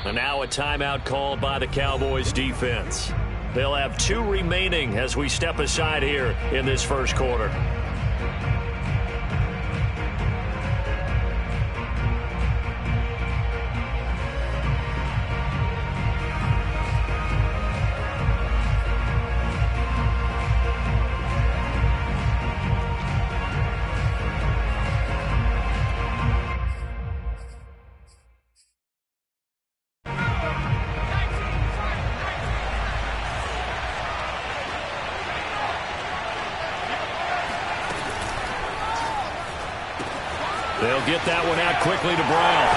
And now a timeout called by the Cowboys defense. They'll have 2 remaining as we step aside here in this first quarter. They'll get that one out quickly to Brown.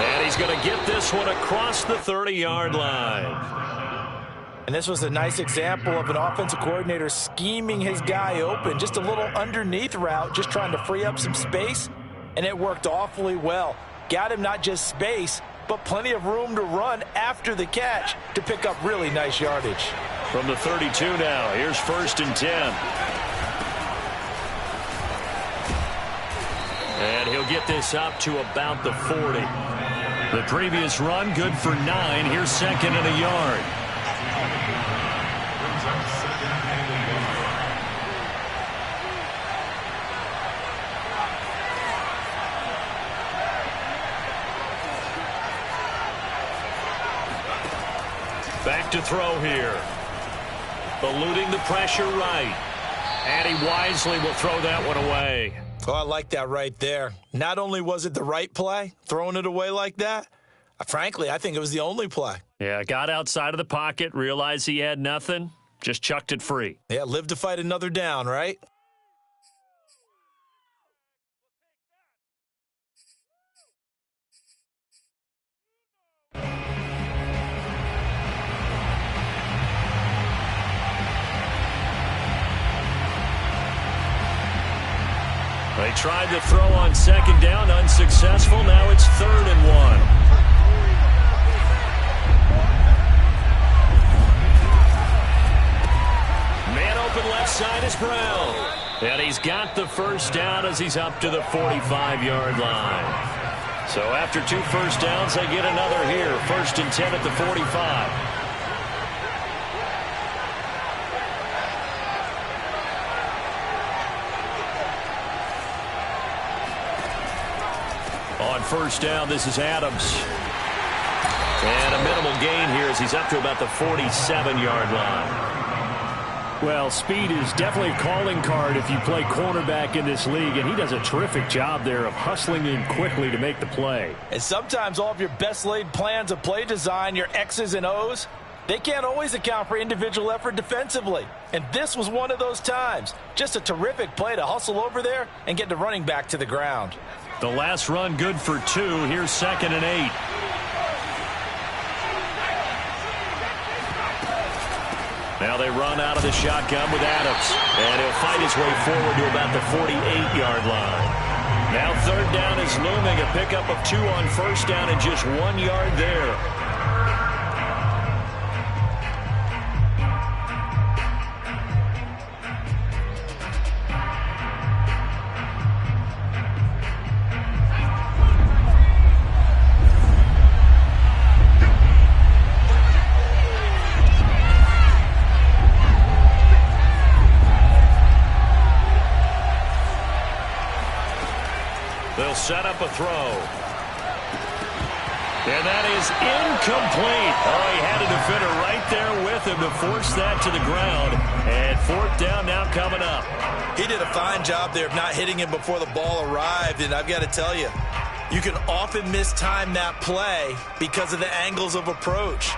And he's going to get this one across the 30-yard line. And this was a nice example of an offensive coordinator scheming his guy open. Just a little underneath route, just trying to free up some space. And it worked awfully well. Got him not just space, but plenty of room to run after the catch to pick up really nice yardage. From the 32 now, here's 1st and 10. And he'll get this up to about the 40. The previous run, good for 9. Here's 2nd and a yard. Back to throw here. Eluding the pressure right. And he wisely will throw that one away. Oh, I like that right there. Not only was it the right play, throwing it away like that, frankly, I think it was the only play. Yeah, got outside of the pocket, realized he had nothing, just chucked it free. Yeah, live to fight another down, right? They tried to throw on 2nd down, unsuccessful. Now it's 3rd and 1. Man open left side is Brown. And he's got the 1st down as he's up to the 45-yard line. So after 2 first downs, they get another here. 1st and 10 at the 45. On 1st down, this is Adams. And a minimal gain here as he's up to about the 47-yard line. Well, speed is definitely a calling card if you play cornerback in this league, and he does a terrific job there of hustling in quickly to make the play. And sometimes all of your best laid plans of play design, your X's and O's, they can't always account for individual effort defensively. And this was one of those times. Just a terrific play to hustle over there and get the running back to the ground. The last run good for 2. Here's 2nd and 8. Now they run out of the shotgun with Adams. And he'll fight his way forward to about the 48-yard line. Now 3rd down is looming. A pickup of 2 on 1st down and just 1 yard there. They'll set up a throw. And that is incomplete. Oh, he had a defender right there with him to force that to the ground. And 4th down now coming up. He did a fine job there of not hitting him before the ball arrived. And I've got to tell you, you can often mistime that play because of the angles of approach.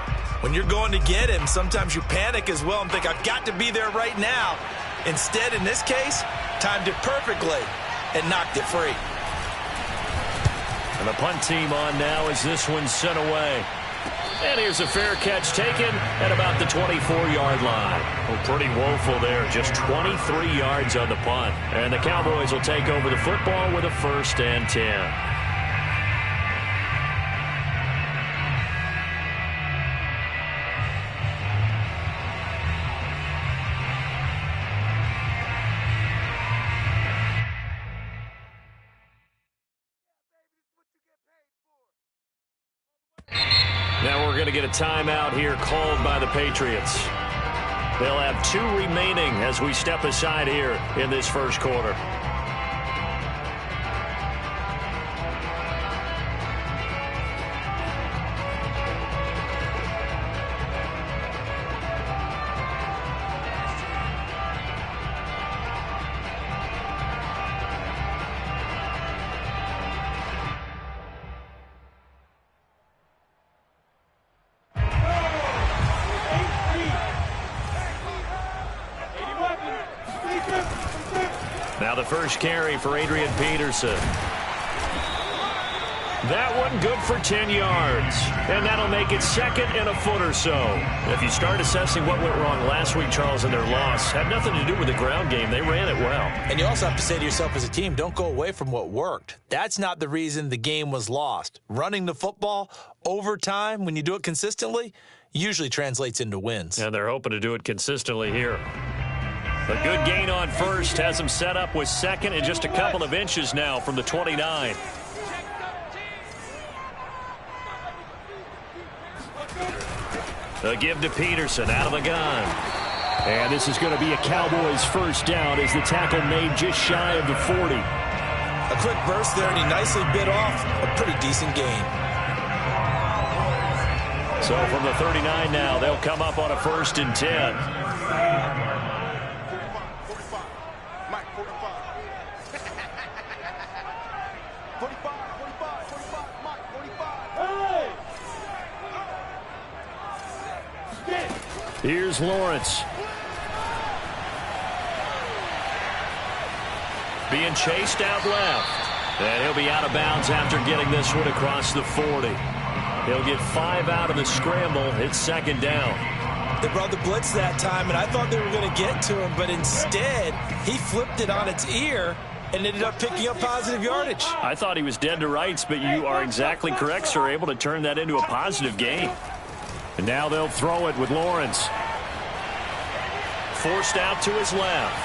When you're going to get him, sometimes you panic as well and think, I've got to be there right now. Instead, in this case, timed it perfectly and knocked it free. And the punt team on now as this one's sent away. And here's a fair catch taken at about the 24-yard line. Well, pretty woeful there. Just 23 yards on the punt. And the Cowboys will take over the football with a 1st and 10. Now we're going to get a timeout here called by the Patriots. They'll have 2 remaining as we step aside here in this first quarter. Now the first carry for Adrian Peterson. That one good for 10 yards. And that'll make it 2nd and a foot or so. If you start assessing what went wrong last week, Charles, in their loss, had nothing to do with the ground game. They ran it well. And you also have to say to yourself as a team, don't go away from what worked. That's not the reason the game was lost. Running the football over time, when you do it consistently, usually translates into wins. And they're hoping to do it consistently here. A good gain on first has them set up with 2nd and just a couple of inches now from the 29. A give to Peterson out of the gun. And this is going to be a Cowboys first down as the tackle made just shy of the 40. A quick burst there, and he nicely bit off a pretty decent gain. So from the 39 now, they'll come up on a 1st and 10. Here's Lawrence. Being chased out left. And he'll be out of bounds after getting this one across the 40. He'll get 5 out of the scramble. It's 2nd down. They brought the blitz that time, and I thought they were going to get to him, but instead he flipped it on its ear and ended up picking up positive yardage. I thought he was dead to rights, but you are exactly correct, sir. Able to turn that into a positive gain. And now they'll throw it with Lawrence. Forced out to his left.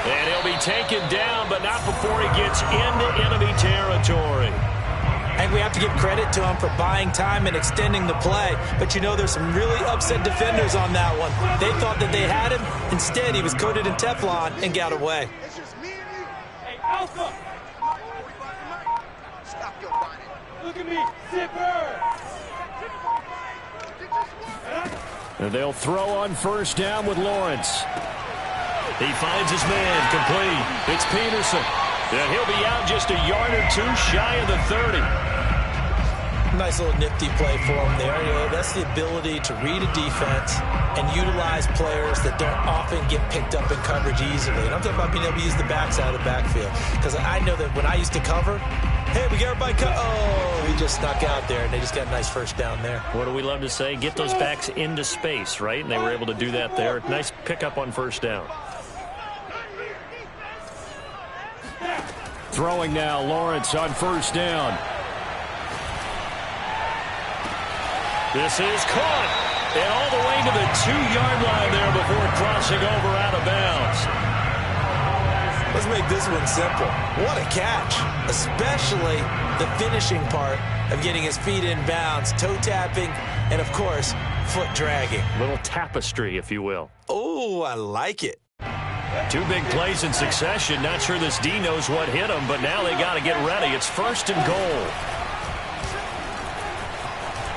And he'll be taken down, but not before he gets into enemy territory. And we have to give credit to him for buying time and extending the play. But you know, there's some really upset defenders on that one. They thought that they had him. Instead, he was coated in Teflon and got away. Hey, Alpha! Stop your whining. Look at me, Zipper! And they'll throw on first down with Lawrence. He finds his man complete. It's Peterson. And he'll be out just a yard or 2 shy of the 30. Nice little nifty play for him there. You know, that's the ability to read a defense and utilize players that don't often get picked up in coverage easily. And I'm talking about being able to use the backs out of the backfield. Because I know that when I used to cover, hey, we got everybody cut. Oh, he just snuck out there, and they just got a nice first down there. What do we love to say? Get those backs into space, right? And they were able to do that there. Nice pickup on first down. Throwing now, Lawrence on first down. This is caught. And all the way to the 2-yard line there before crossing over out of bounds. Let's make this one simple. What a catch, especially the finishing part of getting his feet in bounds, toe tapping, and, of course, foot dragging. Little tapestry, if you will. Oh, I like it. 2 big plays in succession. Not sure this D knows what hit him, but now they got to get ready. It's 1st and goal.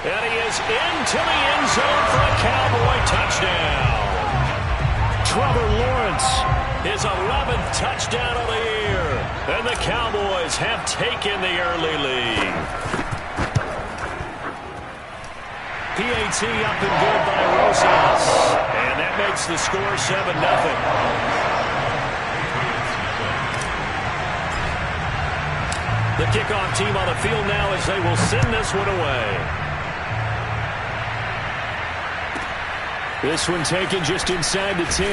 And he is into the end zone for a Cowboy touchdown. Trevor Lawrence. His 11th touchdown of the year. And the Cowboys have taken the early lead. PAT up and good by Rosas. And that makes the score 7-0. The kickoff team on the field now as they will send this one away. This one taken just inside the 10.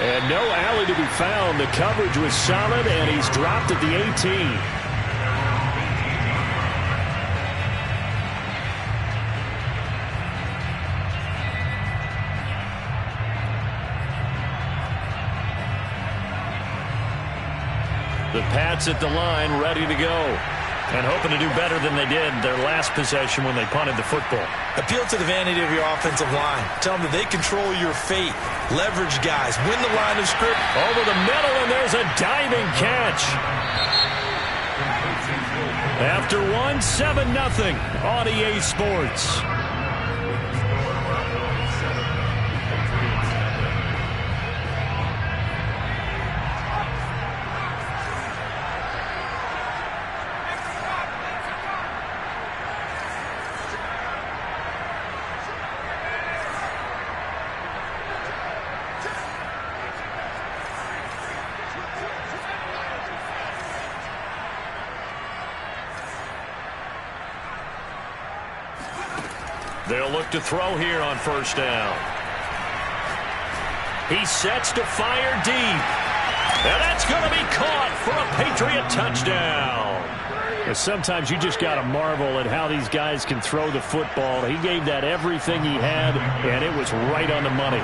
And no alley to be found. The coverage was solid, and he's dropped at the 18. The Pats at the line, ready to go. And hoping to do better than they did their last possession when they punted the football. Appeal to the vanity of your offensive line. Tell them that they control your fate. Leverage guys. Win the line of script. Over the middle, and there's a diving catch. After one, 7-0 on EA Sports. They'll look to throw here on first down. He sets to fire deep. And that's going to be caught for a Patriot touchdown. Sometimes you just got to marvel at how these guys can throw the football. He gave that everything he had, and it was right on the money.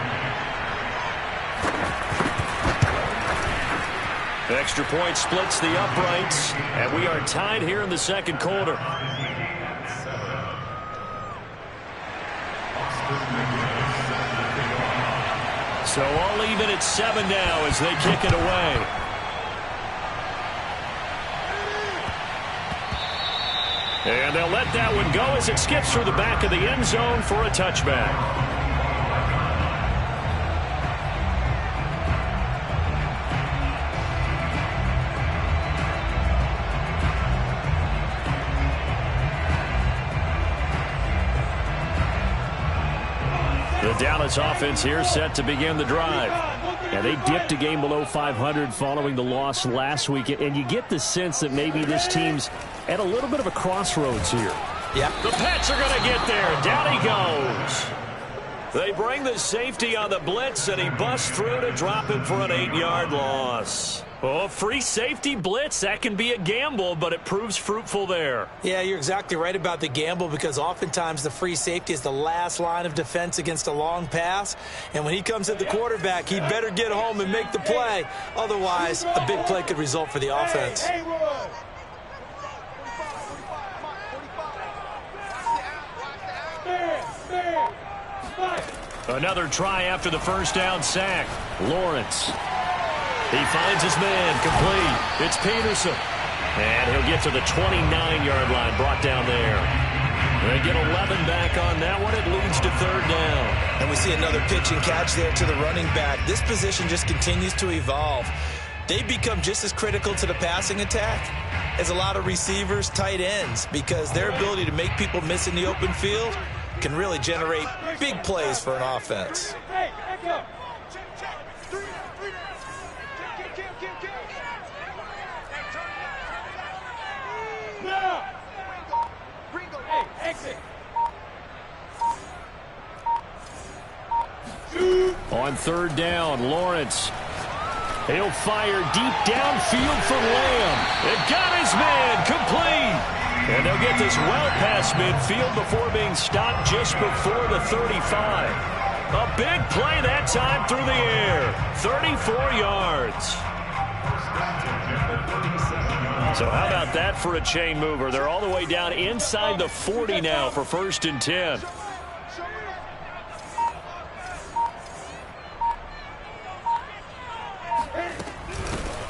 Extra point splits the uprights, and we are tied here in the second quarter. So all even at 7 now as they kick it away. And they'll let that one go as it skips through the back of the end zone for a touchback. The Dallas offense here set to begin the drive. And they dipped a game below 500 following the loss last week. And you get the sense that maybe this team's at a little bit of a crossroads here. Yeah. The Pats are going to get there. Down he goes. They bring the safety on the blitz, and he busts through to drop him for an 8-yard loss. Oh, free safety blitz, that can be a gamble, but it proves fruitful there. Yeah, you're exactly right about the gamble because oftentimes the free safety is the last line of defense against a long pass. And when he comes at the quarterback, he'd better get home and make the play. Otherwise, a big play could result for the offense. Another try after the first down sack. Lawrence. He finds his man, complete. It's Peterson. And he'll get to the 29-yard line, brought down there. They get 11 back on that one. It leads to third down. And we see another pitch and catch there to the running back. This position just continues to evolve. They become just as critical to the passing attack as a lot of receivers, tight ends, because their ability to make people miss in the open field can really generate big plays for an offense. On third down, Lawrence. He'll fire deep downfield for Lamb. It got his man, complete. And they'll get this well past midfield before being stopped just before the 35. A big play that time through the air. 34 yards. So how about that for a chain mover? They're all the way down inside the 40 now for 1st and 10.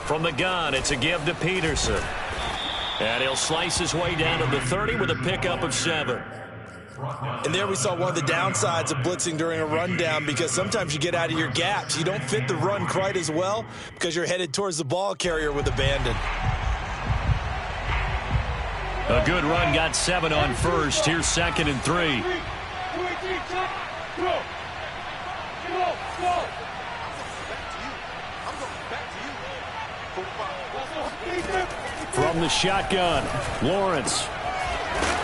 From the gun, it's a give to Peterson. And he'll slice his way down to the 30 with a pickup of 7. And there we saw one of the downsides of blitzing during a rundown, because sometimes you get out of your gaps. You don't fit the run quite as well because you're headed towards the ball carrier with abandon. A good run got 7 on first. Here's 2nd and 3. From the shotgun, Lawrence.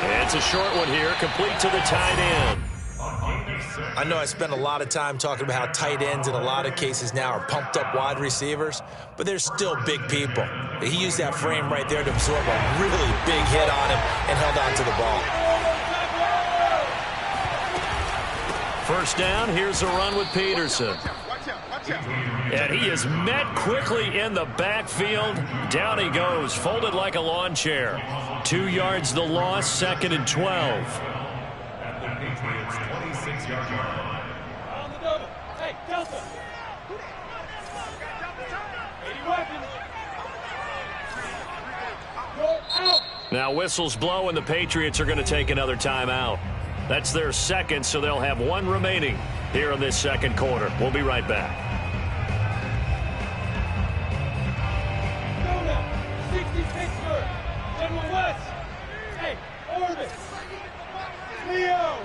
It's a short one here, complete to the tight end. I know I spent a lot of time talking about how tight ends in a lot of cases now are pumped up wide receivers, but they're still big people. He used that frame right there to absorb a really big hit on him and held on to the ball. First down, here's a run with Peterson. And he is met quickly in the backfield. Down he goes, folded like a lawn chair. 2 yards the loss, 2nd and 12. At the Patriots' 26-yard line. On the double. Hey, Delta. 80 weapons. Go out. Now whistles blow and the Patriots are going to take another timeout. That's their second, so they'll have 1 remaining here in this second quarter. We'll be right back. Go now. 60 Pittsburgh. General West. Hey, Orbit. Leo.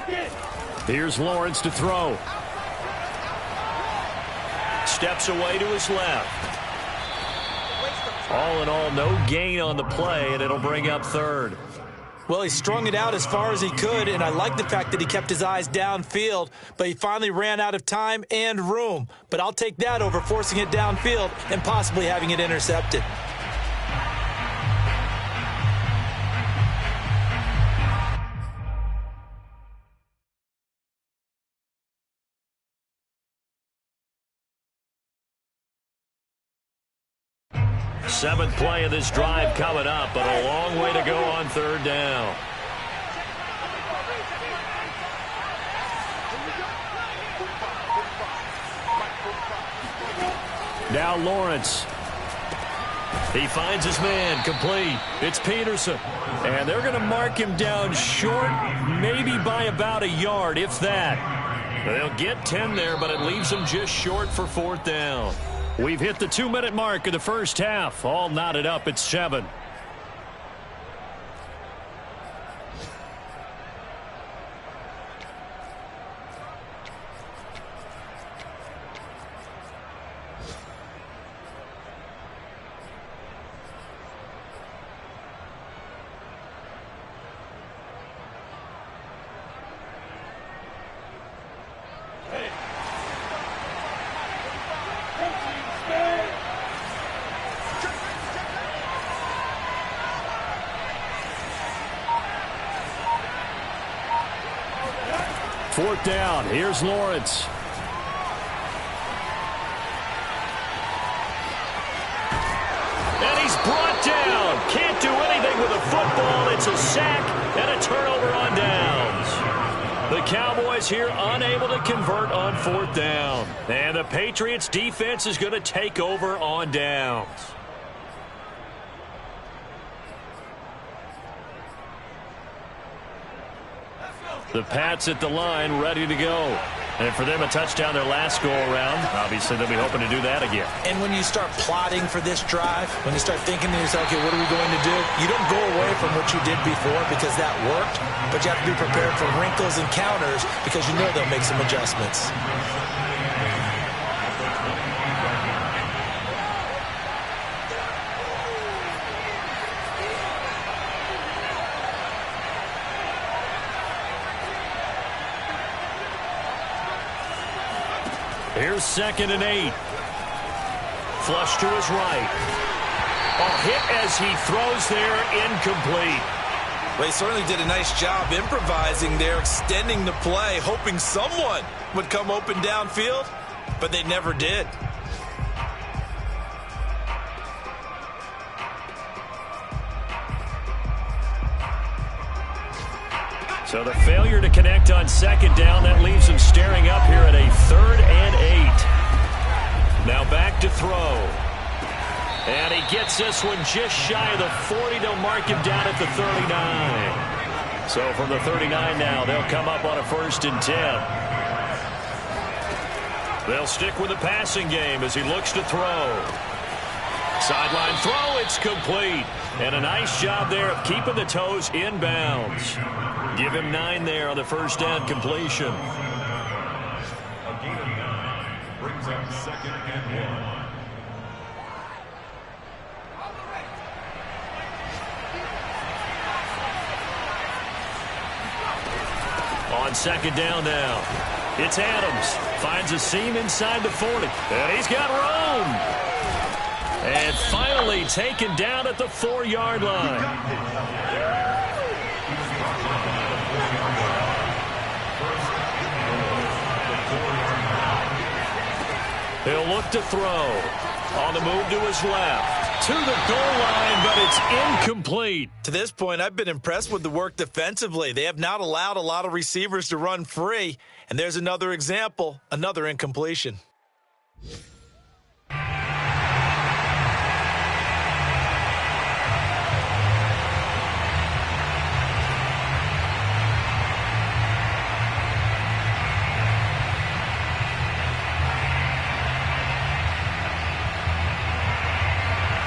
Get it. Here's Lawrence to throw. Steps away to his left. All in all, no gain on the play, and it'll bring up 3rd. Well, he strung it out as far as he could, and I like the fact that he kept his eyes downfield, but he finally ran out of time and room. But I'll take that over forcing it downfield and possibly having it intercepted. Seventh play of this drive coming up, but a long way to go on 3rd down. Now Lawrence. He finds his man, complete. It's Peterson. And they're going to mark him down short, maybe by about a yard, if that. They'll get 10 there, but it leaves them just short for 4th down. We've hit the 2-minute mark of the first half. All knotted up at 7. Fourth down. Here's Lawrence. And he's brought down. Can't do anything with a football. It's a sack and a turnover on downs. The Cowboys here unable to convert on 4th down. And the Patriots defense is going to take over on downs. The Pats at the line, ready to go. And for them, a touchdown their last go-around. Obviously, they'll be hoping to do that again. And when you start plotting for this drive, when you start thinking to yourself, okay, what are we going to do? You don't go away from what you did before because that worked, but you have to be prepared for wrinkles and counters because you know they'll make some adjustments. Here's 2nd and 8. Flush to his right. Hit as he throws there, incomplete. Well, he certainly did a nice job improvising there, extending the play, hoping someone would come open downfield, but they never did. So the failure to connect on 2nd down, that leaves him staring up here at a 3rd and 8. Now back to throw. And he gets this one just shy of the 40. They'll mark him down at the 39. So from the 39 now, they'll come up on a 1st and 10. They'll stick with the passing game as he looks to throw. Sideline throw, it's complete. And a nice job there of keeping the toes inbounds. Give him 9 there on the 1st down completion. A gain of 9 brings up 2nd and 1. On 2nd down now. It's Adams. Finds a seam inside the 40. And he's got room. And finally taken down at the 4-yard line. He'll look to throw. On the move to his left. To the goal line, but it's incomplete. To this point, I've been impressed with the work defensively. They have not allowed a lot of receivers to run free. And there's another example, another incompletion.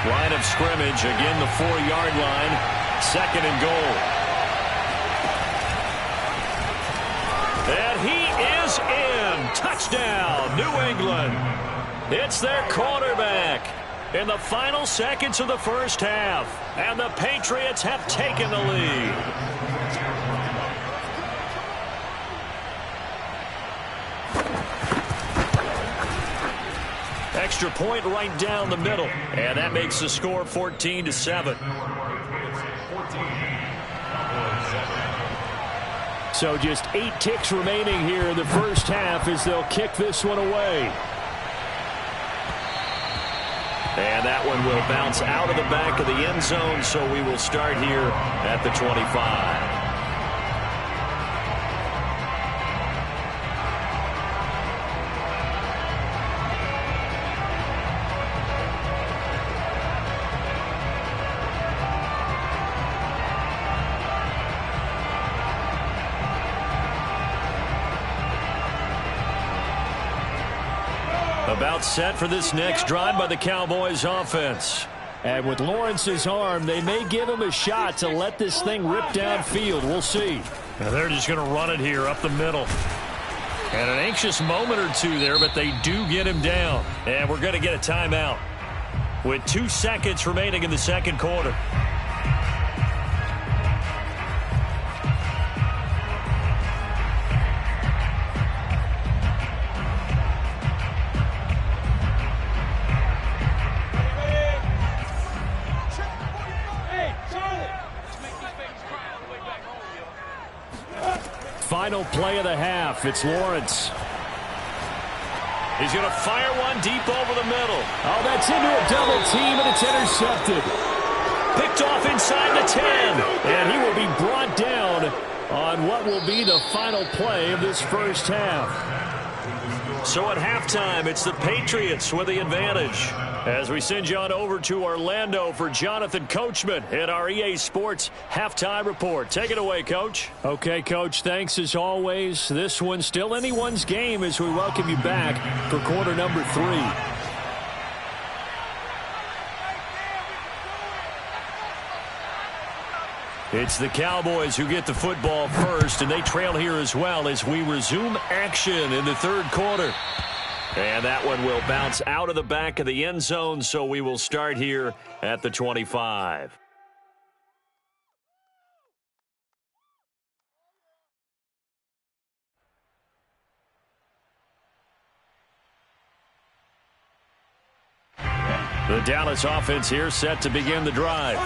Line of scrimmage, again the 4-yard line, 2nd and goal. And he is in. Touchdown, New England. It's their quarterback in the final seconds of the first half. And the Patriots have taken the lead. Extra point right down the middle. And that makes the score 14-7. So just 8 ticks remaining here in the first half as they'll kick this one away. And that one will bounce out of the back of the end zone, so we will start here at the 25. About set for this next drive by the Cowboys offense. And with Lawrence's arm, they may give him a shot to let this thing rip downfield. We'll see. Now they're just going to run it here up the middle. And an anxious moment or two there, but they do get him down. And we're going to get a timeout with 2 seconds remaining in the second quarter. Final play of the half. It's Lawrence. He's going to fire one deep over the middle. Oh, that's into a double team, and it's intercepted. Picked off inside the 10. And he will be brought down on what will be the final play of this first half. So at halftime, it's the Patriots with the advantage. As we send you on over to Orlando for Jonathan Coachman in our EA Sports Halftime Report. Take it away, Coach. Okay, Coach, thanks as always. This one's still anyone's game as we welcome you back for quarter number 3. It's the Cowboys who get the football first, and they trail here as well as we resume action in the third quarter. And that one will bounce out of the back of the end zone, so we will start here at the 25. The Dallas offense here set to begin the drive.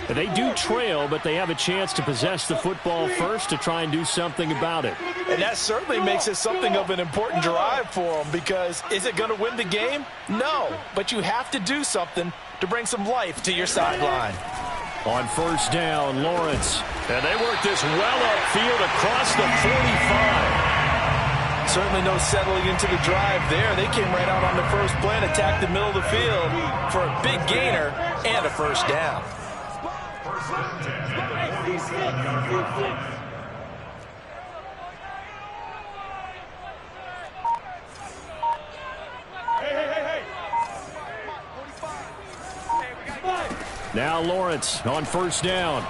They do trail, but they have a chance to possess the football first to try and do something about it. And that certainly makes it something of an important drive for them, because is it going to win the game? No, but you have to do something to bring some life to your sideline. On first down, Lawrence. And they work this well upfield across the 45. Certainly no settling into the drive there. They came right out on the first play and attacked the middle of the field for a big gainer and a first down. Now Lawrence on first down.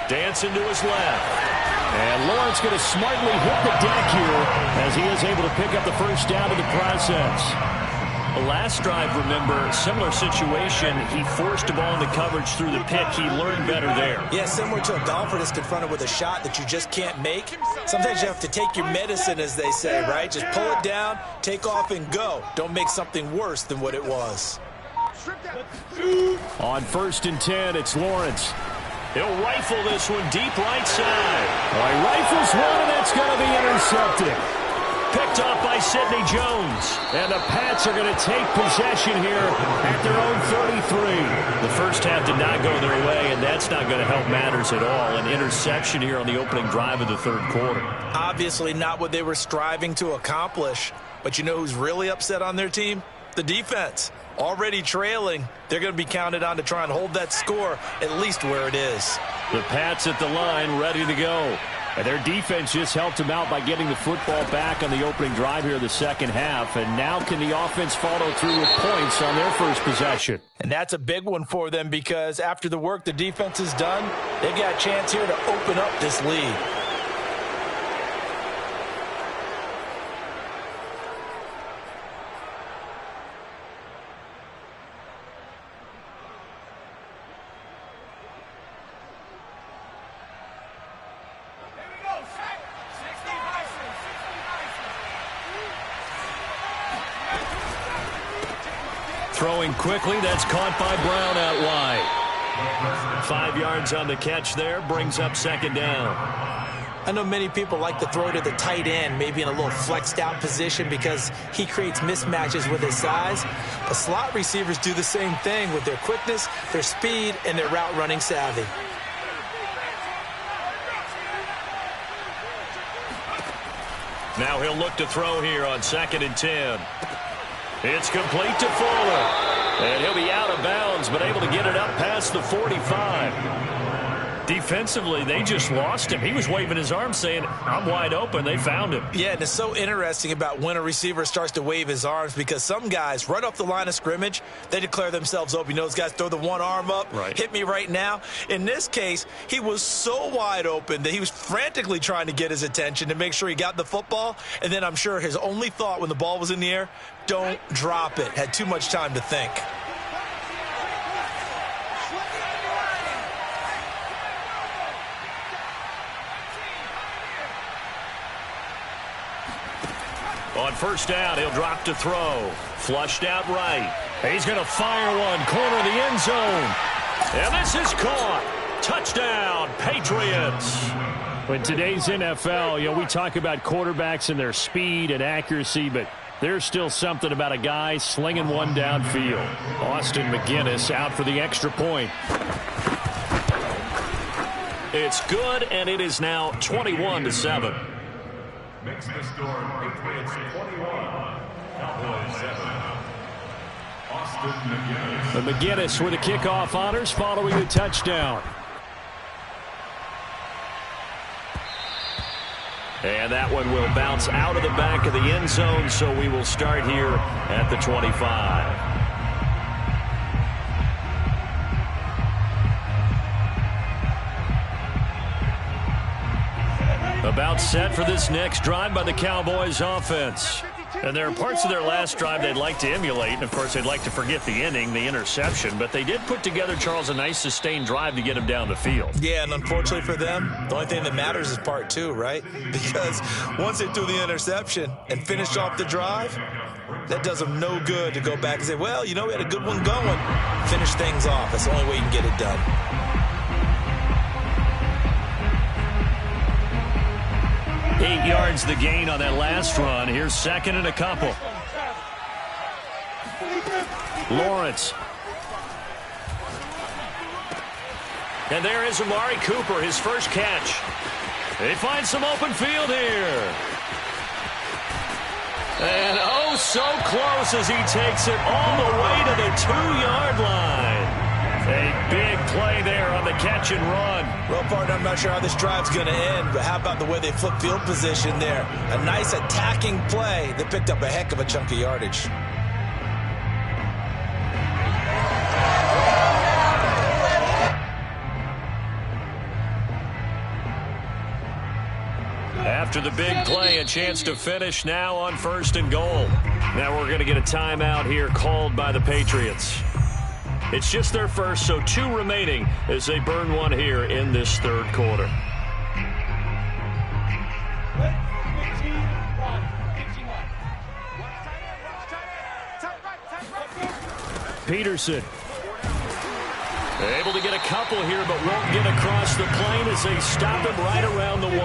Dancing to his left. And Lawrence going to smartly hit the deck here as he is able to pick up the first down in the process. The last drive, remember, similar situation. He forced a ball into coverage through the pick. He learned better there. Yeah, similar to a golfer that's confronted with a shot that you just can't make. Sometimes you have to take your medicine, as they say, right? Just pull it down, take off, and go. Don't make something worse than what it was. On first and 10, it's Lawrence. He'll rifle this one deep right side. He rifles one, and that's going to be intercepted. Picked off by Sidney Jones. And the Pats are going to take possession here at their own 33. The first half did not go their way, and that's not going to help matters at all. An interception here on the opening drive of the third quarter. Obviously not what they were striving to accomplish. But you know who's really upset on their team? The defense. Already trailing. They're going to be counted on to try and hold that score at least where it is. The Pats at the line ready to go. And their defense just helped them out by getting the football back on the opening drive here in the second half. And now can the offense follow through with points on their first possession? And that's a big one for them because after the work the defense has done, they've got a chance here to open up this lead. Throwing quickly, that's caught by Brown out wide. 5 yards on the catch there, brings up second down. I know many people like to throw to the tight end, maybe in a little flexed out position because he creates mismatches with his size. But slot receivers do the same thing with their quickness, their speed, and their route running savvy. Now he'll look to throw here on 2nd and 10. It's complete to Fuller. And he'll be out of bounds, but able to get it up past the 45. Defensively, they just lost him. He was waving his arms saying, I'm wide open. They found him. Yeah, and it's so interesting about when a receiver starts to wave his arms because some guys, right off the line of scrimmage, they declare themselves open. You know, those guys throw the one arm up, right. Hit me right now. In this case, he was so wide open that he was frantically trying to get his attention to make sure he got the football. And then I'm sure his only thought when the ball was in the air, don't drop it. Had too much time to think. On first down, he'll drop to throw. Flushed out right. He's going to fire one, corner of the end zone. And this is caught. Touchdown, Patriots. In today's NFL, you know, we talk about quarterbacks and their speed and accuracy, but there's still something about a guy slinging one downfield. Austin McGinnis out for the extra point. It's good, and it is now 21-7. Makes the score Patriots 21, Cowboys 7. Austin McGinnis. But McGinnis with the kickoff honors following the touchdown. And that one will bounce out of the back of the end zone, so we will start here at the 25. About set for this next drive by the Cowboys offense. And there are parts of their last drive they'd like to emulate. And, of course, they'd like to forget the ending, the interception. But they did put together, Charles, a nice sustained drive to get him down the field. Yeah, and unfortunately for them, the only thing that matters is part two, right? Because once they threw the interception and finished off the drive, that does them no good to go back and say, well, you know, we had a good one going. Finish things off. That's the only way you can get it done. 8 yards the gain on that last run. Here's second and a couple. Lawrence. And there is Amari Cooper, his first catch. They find some open field here. And oh, so close as he takes it all the way to the 2-yard line. A big play there on the catch and run. Well, partner, I'm not sure how this drive's going to end, but how about the way they flip field position there? A nice attacking play that picked up a heck of a chunk of yardage. After the big play, a chance to finish now on 1st and goal. Now we're going to get a timeout here called by the Patriots. It's just their first, so 2 remaining as they burn one here in this third quarter. Peterson. Able to get a couple here, but won't get across the plane as they stop him right around the 1.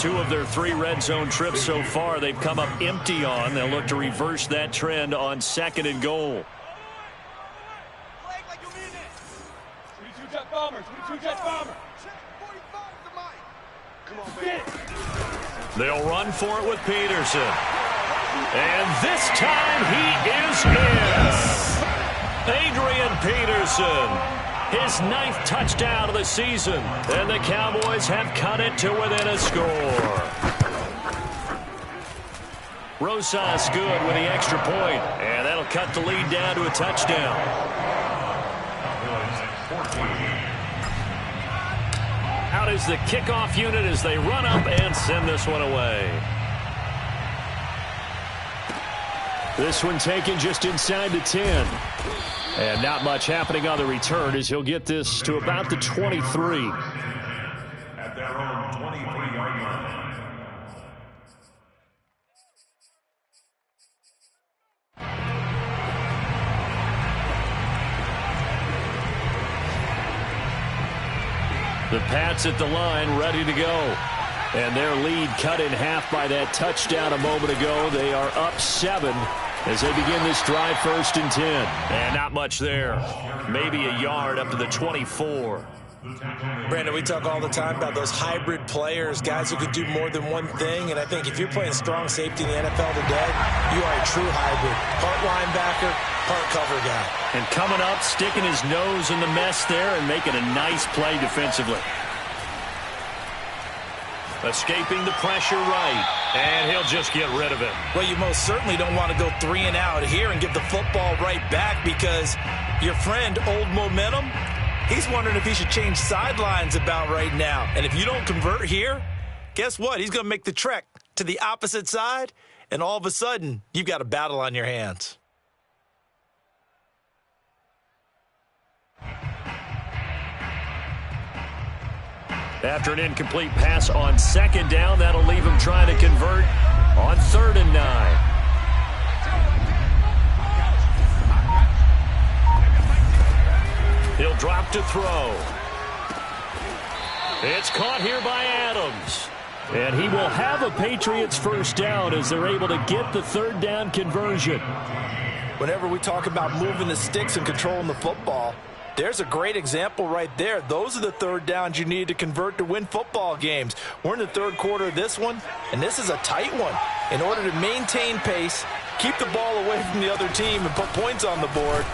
2 of their 3 red zone trips so far they've come up empty on. They'll look to reverse that trend on 2nd and goal. 22 Jet Bomber, 22 Jet Bomber. They'll run for it with Peterson. And this time he is in. Adrian Peterson, his 9th touchdown of the season. And the Cowboys have cut it to within a score. Rosas good with the extra point. And that'll cut the lead down to a touchdown. Out is the kickoff unit as they run up and send this one away. This one taken just inside the 10. And not much happening on the return as he'll get this to about the 23. At their own 23-yard line. The Pats at the line ready to go. And their lead cut in half by that touchdown a moment ago. They are up 7 as they begin this drive 1st and 10. And not much there. Maybe a yard up to the 24. Brandon, we talk all the time about those hybrid players, guys who could do more than one thing. And I think if you're playing strong safety in the NFL today, you are a true hybrid. Part linebacker, part cover guy. And coming up, sticking his nose in the mess there and making a nice play defensively. Escaping the pressure right, and he'll just get rid of it. Well, you most certainly don't want to go 3 and out here and give the football right back because your friend, Old Momentum, he's wondering if he should change sidelines about right now. And if you don't convert here, guess what? He's going to make the trek to the opposite side, and all of a sudden, you've got a battle on your hands. After an incomplete pass on 2nd down, that'll leave him trying to convert on 3rd and 9. He'll drop to throw. It's caught here by Adams. And he will have a Patriots 1st down as they're able to get the 3rd down conversion. Whenever we talk about moving the sticks and controlling the football, there's a great example right there. Those are the 3rd downs you need to convert to win football games. We're in the 3rd quarter of this one, and this is a tight one. In order to maintain pace, keep the ball away from the other team, and put points on the board,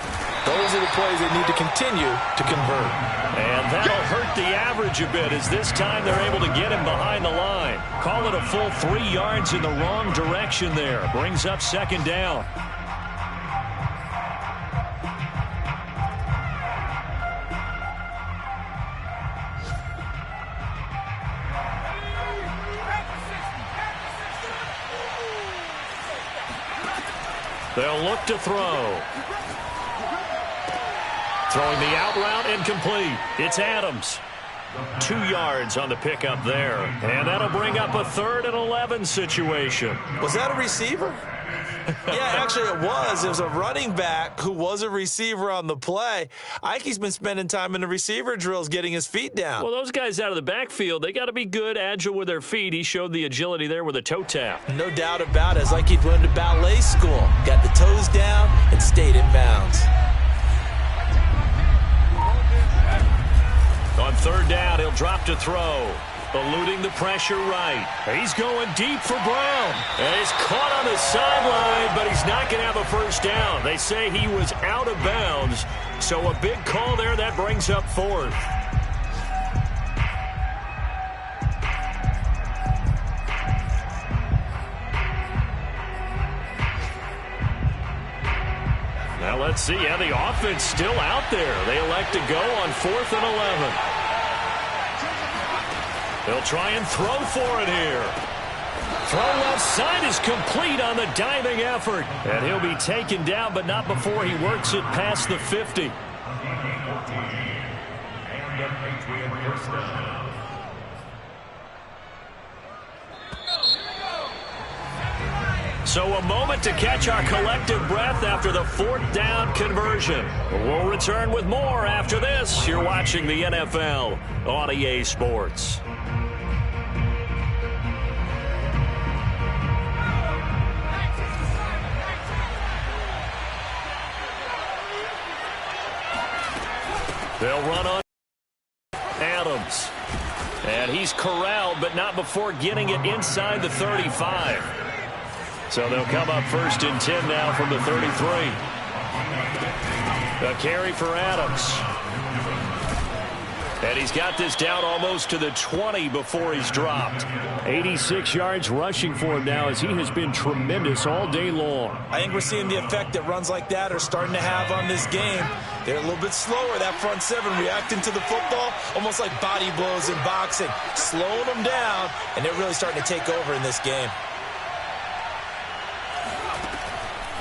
those are the plays they need to continue to convert. And that'll hurt the average a bit as this time they're able to get him behind the line. Call it a full 3 yards in the wrong direction there. Brings up 2nd down. They'll look to throw. Throwing the out route incomplete. It's Adams. 2 yards on the pickup there. And that'll bring up a 3rd and 11 situation. Was that a receiver? Yeah, actually it was. It was a running back who was a receiver on the play. Ike's been spending time in the receiver drills getting his feet down. Well, those guys out of the backfield, they got to be good, agile with their feet. He showed the agility there with a toe tap. No doubt about it. It's like he'd went to ballet school. Got the toes down and stayed in bounds. On 3rd down, he'll drop to throw. Eluding the pressure right. He's going deep for Brown. And he's caught on the sideline, but he's not going to have a 1st down. They say he was out of bounds. So a big call there that brings up 4th. Now let's see how the offense still out there. They elect to go on 4th and 11. They'll try and throw for it here. Throw left side is complete on the diving effort. And he'll be taken down, but not before he works it past the 50. And the Patriot 1st down. So a moment to catch our collective breath after the 4th down conversion. We'll return with more after this. You're watching the NFL on EA Sports. They'll run on Adams. And he's corralled, but not before getting it inside the 35. So they'll come up 1st and 10 now from the 33. A carry for Adams. And he's got this down almost to the 20 before he's dropped. 86 yards rushing for him now as he has been tremendous all day long. I think we're seeing the effect that runs like that are starting to have on this game. They're a little bit slower, that front seven, reacting to the football, almost like body blows in boxing. Slowing them down, and they're really starting to take over in this game.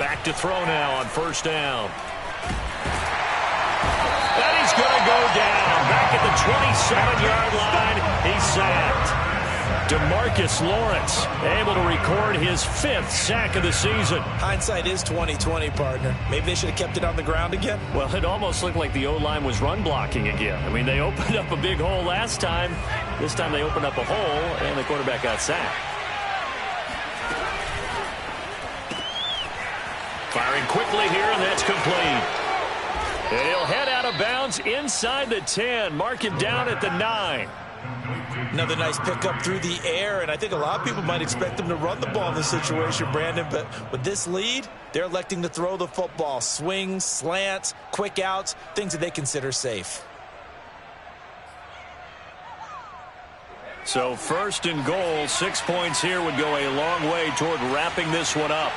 Back to throw now on 1st down. And he's going to go down. Back at the 27-yard line, he's sacked. DeMarcus Lawrence able to record his 5th sack of the season. Hindsight is 20/20, partner. Maybe they should have kept it on the ground again. Well, it almost looked like the O-line was run blocking again. I mean, they opened up a big hole last time. This time they opened up a hole, and the quarterback got sacked. Firing quickly here, and that's complete. And he'll head out of bounds inside the 10. Mark him down at the 9. Another nice pickup through the air, and I think a lot of people might expect them to run the ball in this situation, Brandon, but with this lead, they're electing to throw the football. Swings, slants, quick outs, things that they consider safe. So 1st and goal, 6 points here would go a long way toward wrapping this one up.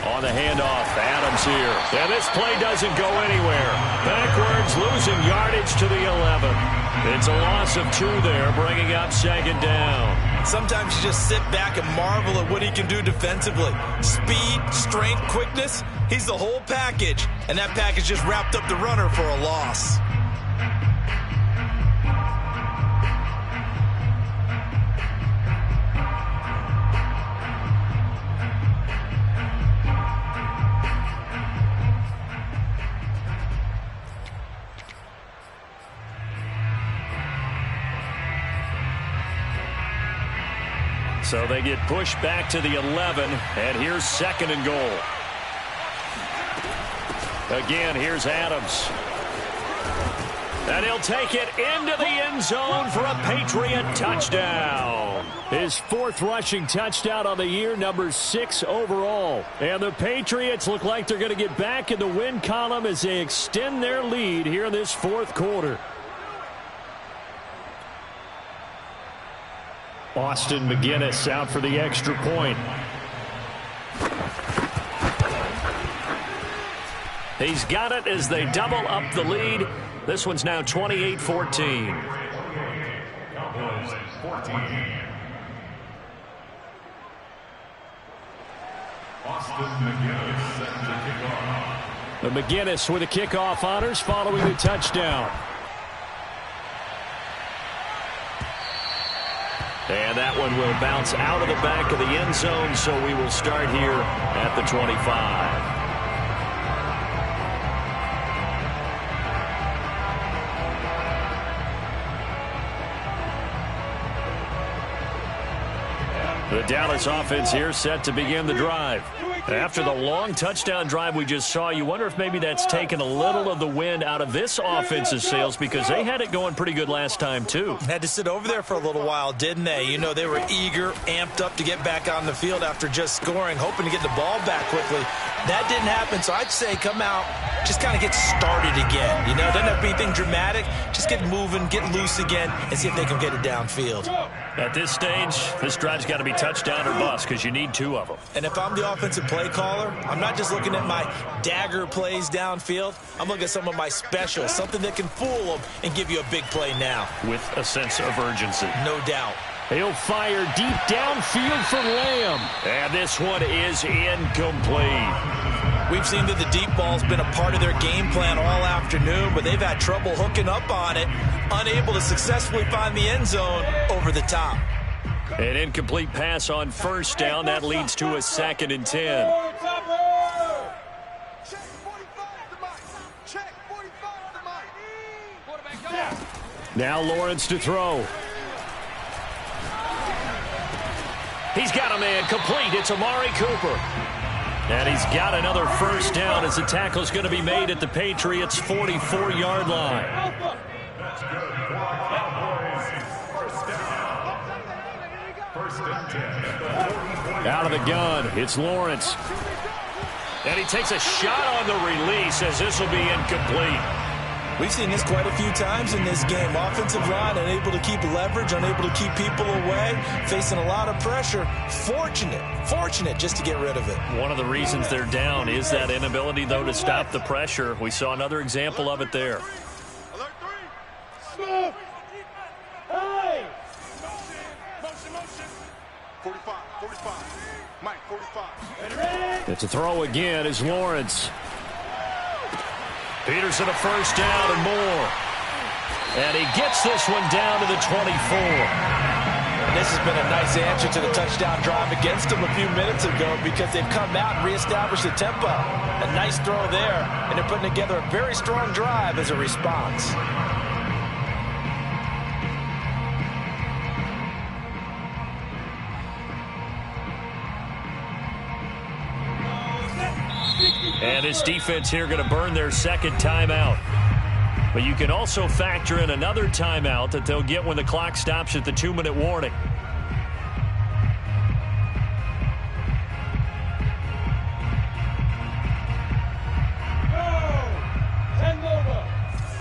On the handoff, Adams here. And this play doesn't go anywhere. Backwards, losing yardage to the 11. It's a loss of 2 there, bringing up 2nd down. Sometimes you just sit back and marvel at what he can do defensively. Speed, strength, quickness, he's the whole package. And that package just wrapped up the runner for a loss. So they get pushed back to the 11, and here's 2nd and goal. Again, here's Adams. And he'll take it into the end zone for a Patriot touchdown. His 4th rushing touchdown on the year, number 6 overall. And the Patriots look like they're going to get back in the win column as they extend their lead here in this 4th quarter. Austin McGinnis out for the extra point. He's got it as they double up the lead. This one's now 28-14. Cowboys 14. Austin McGinnis set to kick off. The McGinnis with the kickoff honors following the touchdown. And that one will bounce out of the back of the end zone, so we will start here at the 25. The Dallas offense here set to begin the drive. After the long touchdown drive we just saw, you wonder if maybe that's taken a little of the wind out of this offense's sails because they had it going pretty good last time too. Had to sit over there for a little while, didn't they? You know, they were eager, amped up to get back on the field after just scoring, hoping to get the ball back quickly. That didn't happen, so I'd say come out, just kind of get started again. You know, doesn't have to be anything dramatic. Just get moving, get loose again, and see if they can get it downfield. At this stage, this drive's got to be touchdown or bust because you need 2 of them. And if I'm the offensive play caller, I'm not just looking at my dagger plays downfield. I'm looking at some of my specials, something that can fool them and give you a big play now. With a sense of urgency. No doubt. He'll fire deep downfield for Lamb. And this one is incomplete. We've seen that the deep ball's been a part of their game plan all afternoon, but they've had trouble hooking up on it, unable to successfully find the end zone over the top. An incomplete pass on 1st down. That leads to a 2nd and 10. Now Lawrence to throw. He's got a man complete. It's Amari Cooper. And he's got another first down as the tackle's going to be made at the Patriots' 44-yard line. That's good for our Cowboys. First and 10. Out of the gun, it's Lawrence. And he takes a shot on the release as this will be incomplete. We've seen this quite a few times in this game. Offensive line unable to keep leverage, unable to keep people away, facing a lot of pressure. Fortunate just to get rid of it. One of the reasons they're down is that inability, though, to stop the pressure. We saw another example of it there. Smith! Hey! 45. Mike, 45. It's a throw again as Lawrence. Peterson a first down and more. And he gets this one down to the 24. This has been a nice answer to the touchdown drive against them a few minutes ago because they've come out and reestablished the tempo. A nice throw there, and they're putting together a very strong drive as a response. And this defense here going to burn their second timeout. But you can also factor in another timeout that they'll get when the clock stops at the 2-minute warning. Go! Send over.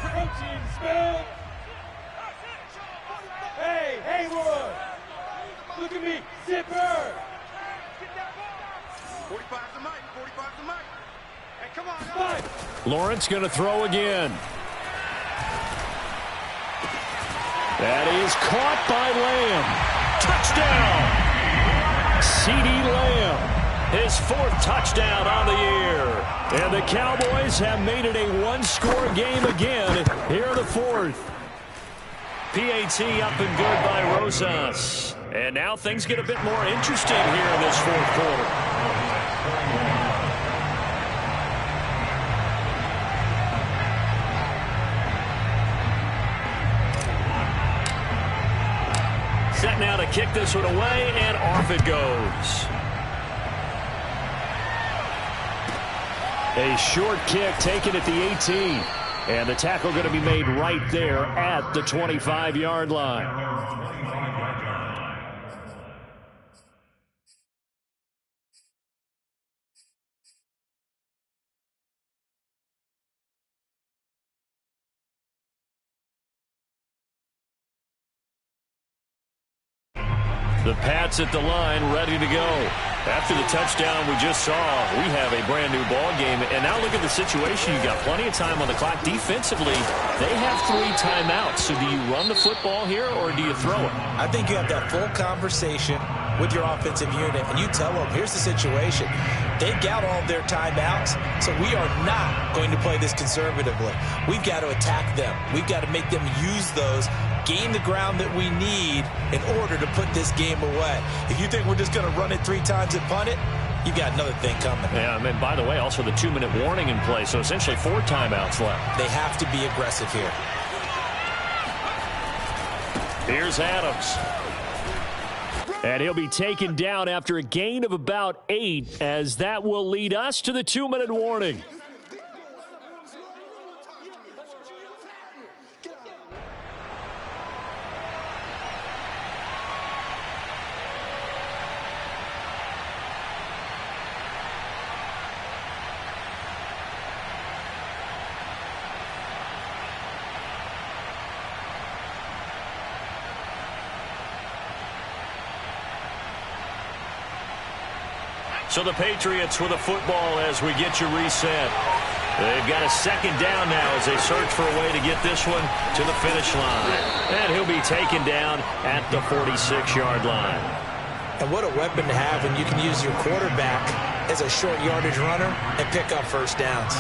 Protein spell. Hey, Haywood. Look at me. Zipper. 45 to Mike. 45 to Mike. Hey, come on. Mike. Lawrence going to throw again. That is caught by Lamb. Touchdown! CeeDee Lamb, his fourth touchdown on the year. And the Cowboys have made it a one-score game again here in the fourth. PAT up and good by Rosas. And now things get a bit more interesting here in this fourth quarter. Set now to kick this one away, and off it goes. A short kick taken at the 18. And the tackle going to be made right there at the 25-yard line. The Pats at the line, ready to go. After the touchdown we just saw, we have a brand-new ball game. And now look at the situation. You've got plenty of time on the clock. Defensively, they have 3 timeouts. So do you run the football here, or do you throw it? I think you have that full conversation with your offensive unit, and you tell them, here's the situation. They've got all their timeouts, so we are not going to play this conservatively. We've got to attack them. We've got to make them use those, gain the ground that we need in order to put this game away. If you think we're just going to run it 3 times and punt it, you've got another thing coming. Yeah, and by the way, also the 2-minute warning in play, so essentially 4 timeouts left. They have to be aggressive here. Here's Adams. And he'll be taken down after a gain of about 8, as that will lead us to the 2-minute warning. So the Patriots with a football as we get you reset. They've got a second down now as they search for a way to get this one to the finish line. And he'll be taken down at the 46-yard line. And what a weapon to have when you can use your quarterback as a short yardage runner and pick up first downs.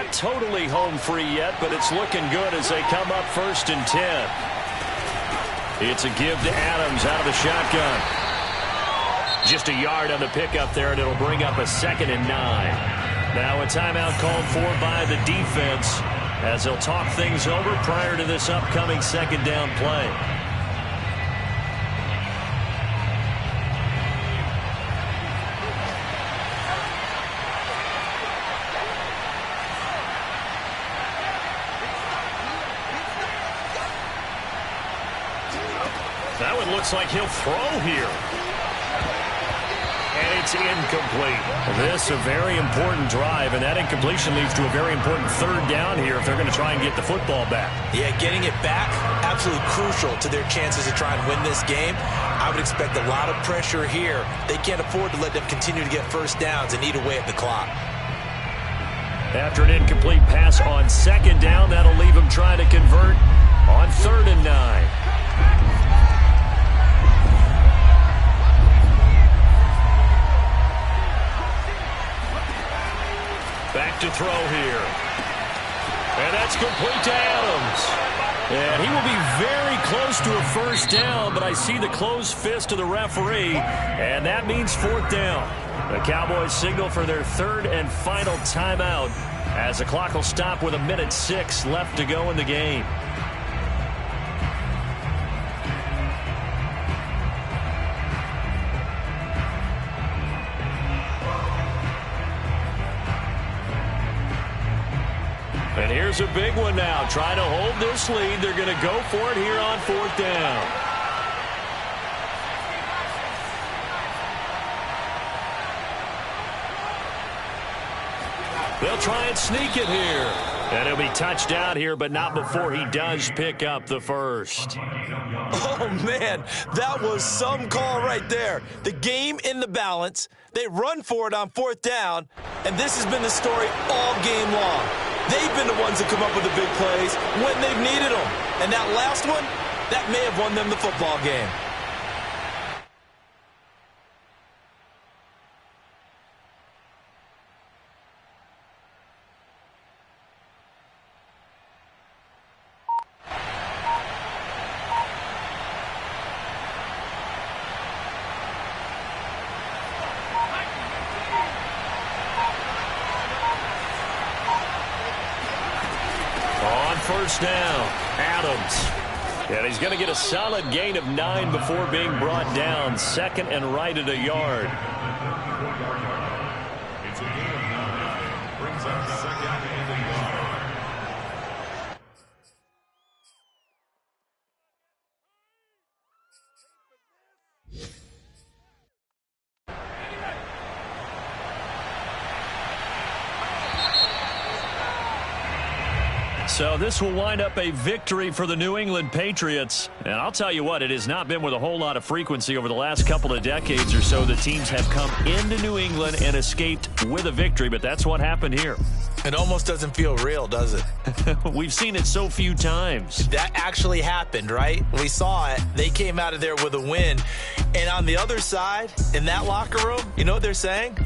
not totally home free yet, but it's looking good as they come up 1st and 10. It's a give to Adams out of the shotgun. Just a yard on the pickup there, and it'll bring up a 2nd and 9. Now a timeout called for by the defense as they'll talk things over prior to this upcoming 2nd down play. That one looks like he'll throw here. And it's incomplete. This a very important drive, and that incompletion leads to a very important 3rd down here if they're going to try and get the football back. Yeah, getting it back, absolutely crucial to their chances to try and win this game. I would expect a lot of pressure here. They can't afford to let them continue to get 1st downs and eat away at the clock. After an incomplete pass on 2nd down, that'll leave them trying to convert on 3rd and 9. Back to throw here. And that's complete to Adams. And he will be very close to a 1st down, but I see the closed fist of the referee, and that means 4th down. The Cowboys signal for their 3rd and final timeout as the clock will stop with 1:06 left to go in the game. And here's a big one now. Trying to hold this lead. They're going to go for it here on 4th down. They'll try and sneak it here. And he'll be touched out here, but not before he does pick up the 1st. Oh, man, that was some call right there. The game in the balance. They run for it on 4th down, and this has been the story all game long. They've been the ones that come up with the big plays when they've needed them. And that last one, that may have won them the football game. On 1st down, Adams. And he's going to get a solid gain of 9 before being brought down. 2nd and right at a yard. It's a gain of 9. Brings up 2nd and a yard. So this will wind up a victory for the New England Patriots. And I'll tell you what, it has not been with a whole lot of frequency over the last couple of decades or so that teams have come into New England and escaped with a victory, but that's what happened here. It almost doesn't feel real, does it? We've seen it so few times. That actually happened, right? We saw it. They came out of there with a win. And on the other side, in that locker room, you know what they're saying?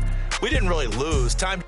We didn't really lose. Time